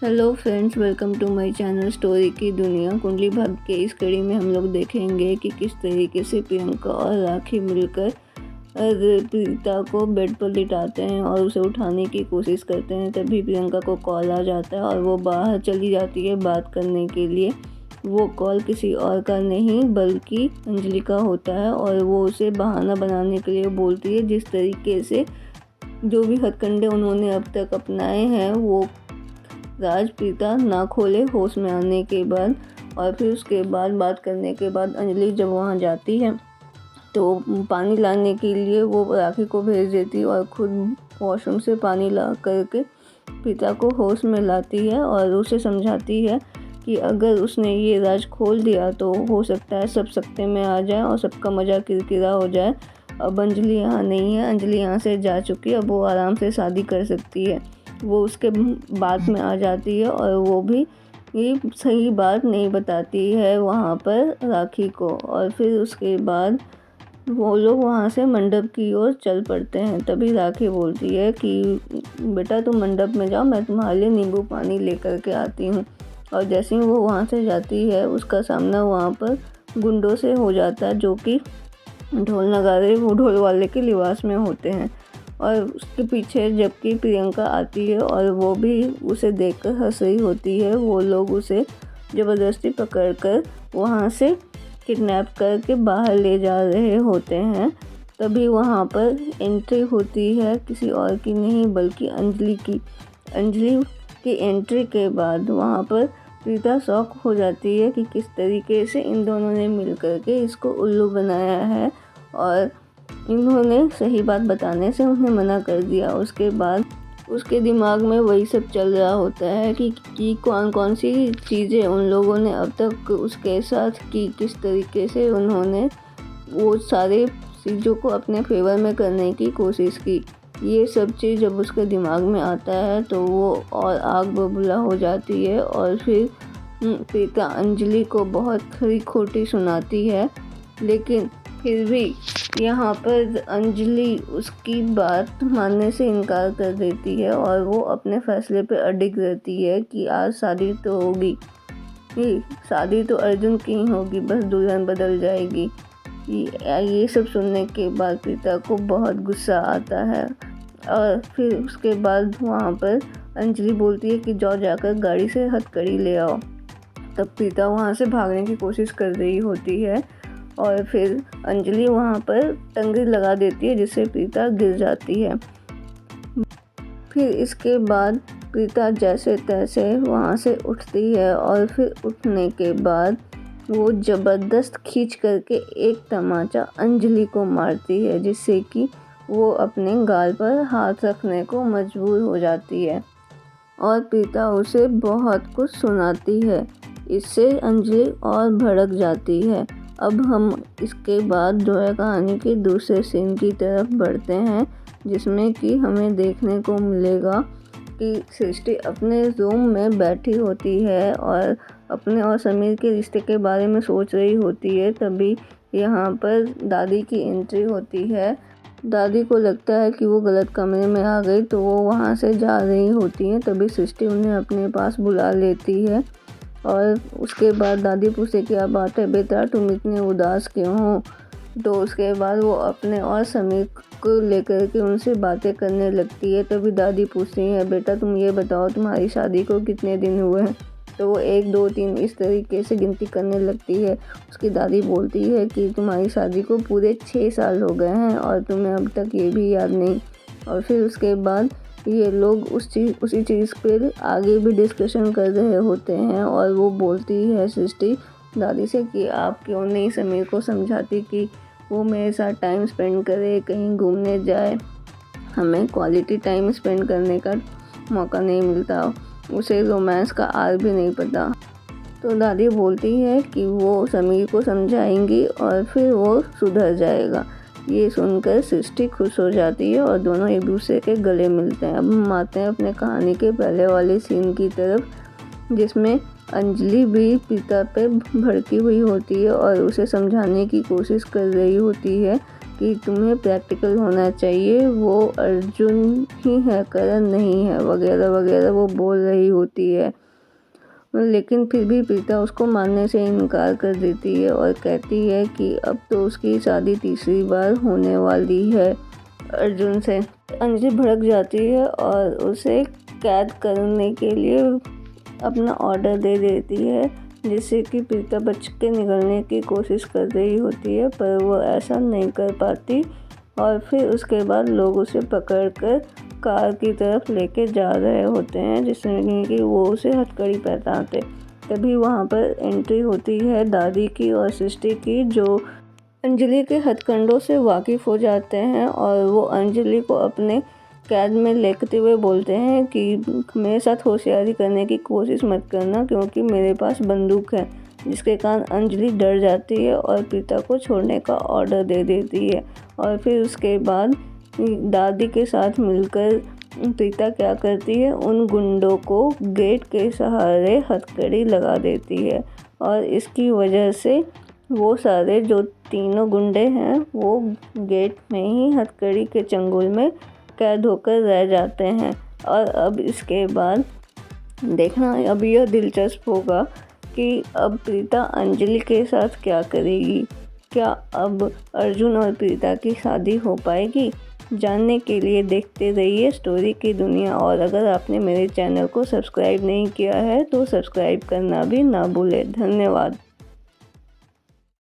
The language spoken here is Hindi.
Hello friends, welcome to my channel story की दुनिया। कुंडली भाग्य के इस कड़ी में हम लोग देखेंगे कि किस तरीके से प्रियंका और राखी मिलकर प्रीता को बेड पर लिटाते हैं और उसे उठाने की कोशिश करते हैं। तभी प्रियंका को कॉल आ जाता है और वो बाहर चली जाती है बात करने के लिए। वो कॉल किसी और का नहीं बल्कि अंजलि का होता है और वो उसे बहाना बनाने के लिए बोलती है। जिस तरीके से जो भी हथकंडे उन्होंने अब तक अपनाए हैं वो राज प्रीता ना खोले होश में आने के बाद, और फिर उसके बाद बात करने के बाद अंजलि जब वहाँ जाती है तो पानी लाने के लिए वो राखी को भेज देती है और खुद वॉशरूम से पानी ला करके प्रीता को होश में लाती है और उसे समझाती है कि अगर उसने ये राज खोल दिया तो हो सकता है सब सकते में आ जाए और सबका मज़ा किरकिरा हो जाए। अब अंजलि यहाँ नहीं है, अंजलि यहाँ से जा चुकी है, अब वो आराम से शादी कर सकती है। वो उसके बात में आ जाती है और वो भी ये सही बात नहीं बताती है वहाँ पर राखी को। और फिर उसके बाद वो लोग वहाँ से मंडप की ओर चल पड़ते हैं। तभी राखी बोलती है कि बेटा तुम मंडप में जाओ, मैं तुम्हारे लिए नींबू पानी लेकर के आती हूँ। और जैसे ही वो वहाँ से जाती है उसका सामना वहाँ पर गुंडों से हो जाता है, जो कि ढोल नगाड़े वो ढोल वाले के लिबास में होते हैं। और उसके पीछे जबकि प्रियंका आती है और वो भी उसे देखकर हंस रही होती है। वो लोग उसे ज़बरदस्ती पकड़कर वहाँ से किडनैप करके बाहर ले जा रहे होते हैं। तभी वहाँ पर एंट्री होती है किसी और की नहीं बल्कि अंजलि की। अंजलि की एंट्री के बाद वहाँ पर प्रीता शॉक हो जाती है कि किस तरीके से इन दोनों ने मिल करके इसको उल्लू बनाया है, और इन्होंने सही बात बताने से उन्हें मना कर दिया। उसके बाद उसके दिमाग में वही सब चल रहा होता है कि कौन कौन सी चीज़ें उन लोगों ने अब तक उसके साथ की, किस तरीके से उन्होंने वो सारे चीज़ों को अपने फेवर में करने की कोशिश की। ये सब चीज़ जब उसके दिमाग में आता है तो वो और आग बबूला हो जाती है। और फिर प्रीता अंजलि को बहुत खरी खोटी सुनाती है, लेकिन फिर भी यहाँ पर अंजलि उसकी बात मानने से इनकार कर देती है और वो अपने फैसले पे अडिग रहती है कि आज शादी तो होगी, शादी तो अर्जुन की ही होगी, बस दुल्हन बदल जाएगी। ये सब सुनने के बाद प्रीता को बहुत गुस्सा आता है। और फिर उसके बाद वहाँ पर अंजलि बोलती है कि जाओ जाकर गाड़ी से हथकड़ी ले आओ। तब प्रीता वहाँ से भागने की कोशिश कर रही होती है और फिर अंजलि वहाँ पर टंगरी लगा देती है जिससे प्रीता गिर जाती है। फिर इसके बाद प्रीता जैसे तैसे वहाँ से उठती है और फिर उठने के बाद वो ज़बरदस्त खींच करके एक तमाचा अंजलि को मारती है, जिससे कि वो अपने गाल पर हाथ रखने को मजबूर हो जाती है और प्रीता उसे बहुत कुछ सुनाती है। इससे अंजलि और भड़क जाती है। अब हम इसके बाद जो है कहानी के दूसरे सीन की तरफ बढ़ते हैं, जिसमें कि हमें देखने को मिलेगा कि सृष्टि अपने रूम में बैठी होती है और अपने और समीर के रिश्ते के बारे में सोच रही होती है। तभी यहाँ पर दादी की एंट्री होती है। दादी को लगता है कि वो गलत कमरे में आ गई तो वो वहाँ से जा रही होती हैं। तभी सृष्टि उन्हें अपने पास बुला लेती है और उसके बाद दादी पूछते क्या बात है बेटा, तुम इतने उदास क्यों हो। तो उसके बाद वो अपने और समीर को लेकर के उनसे बातें करने लगती है। तभी दादी पूछती है बेटा तुम ये बताओ तुम्हारी शादी को कितने दिन हुए हैं। तो वो 1 2 3 इस तरीके से गिनती करने लगती है। उसकी दादी बोलती है कि तुम्हारी शादी को पूरे 6 साल हो गए हैं और तुम्हें अब तक ये भी याद नहीं। और फिर उसके बाद ये लोग उसी चीज़ पर आगे भी डिस्कशन कर रहे होते हैं और वो बोलती है सृष्टि दादी से कि आप क्यों नहीं समीर को समझाती कि वो मेरे साथ टाइम स्पेंड करे, कहीं घूमने जाए। हमें क्वालिटी टाइम स्पेंड करने का मौका नहीं मिलता, उसे रोमांस का आर भी नहीं पता। तो दादी बोलती है कि वो समीर को समझाएंगी और फिर वो सुधर जाएगा। ये सुनकर सृष्टि खुश हो जाती है और दोनों एक दूसरे के गले मिलते हैं। अब हम आते हैं अपने कहानी के पहले वाले सीन की तरफ, जिसमें अंजलि भी प्रीता पे भड़की हुई होती है और उसे समझाने की कोशिश कर रही होती है कि तुम्हें प्रैक्टिकल होना चाहिए, वो अर्जुन ही है, करण नहीं है, वगैरह वगैरह वो बोल रही होती है। लेकिन फिर भी प्रीता उसको मानने से इनकार कर देती है और कहती है कि अब तो उसकी शादी तीसरी बार होने वाली है अर्जुन से। अंजलि भड़क जाती है और उसे कैद करने के लिए अपना ऑर्डर दे देती है, जिससे कि प्रीता बच के निकलने की कोशिश कर रही होती है, पर वो ऐसा नहीं कर पाती। और फिर उसके बाद लोग उसे पकड़कर कार की तरफ लेके जा रहे होते हैं, जिसमें कि वो उसे हथकड़ी पहनाते। तभी वहाँ पर एंट्री होती है दादी की और सृष्टि की, जो अंजलि के हथकंडों से वाकिफ़ हो जाते हैं और वो अंजलि को अपने कैद में लेते हुए बोलते हैं कि मेरे साथ होशियारी करने की कोशिश मत करना, क्योंकि मेरे पास बंदूक है। जिसके कारण अंजलि डर जाती है और प्रीता को छोड़ने का ऑर्डर दे देती है। और फिर उसके बाद दादी के साथ मिलकर प्रीता क्या करती है, उन गुंडों को गेट के सहारे हथकड़ी लगा देती है और इसकी वजह से वो सारे जो तीनों गुंडे हैं वो गेट में ही हथकड़ी के चंगुल में कैद होकर रह जाते हैं। और अब इसके बाद देखना अब यह दिलचस्प होगा कि अब प्रीता अंजलि के साथ क्या करेगी। क्या अब अर्जुन और प्रीता की शादी हो पाएगी? जानने के लिए देखते रहिए स्टोरी की दुनिया। और अगर आपने मेरे चैनल को सब्सक्राइब नहीं किया है तो सब्सक्राइब करना भी ना भूलें। धन्यवाद।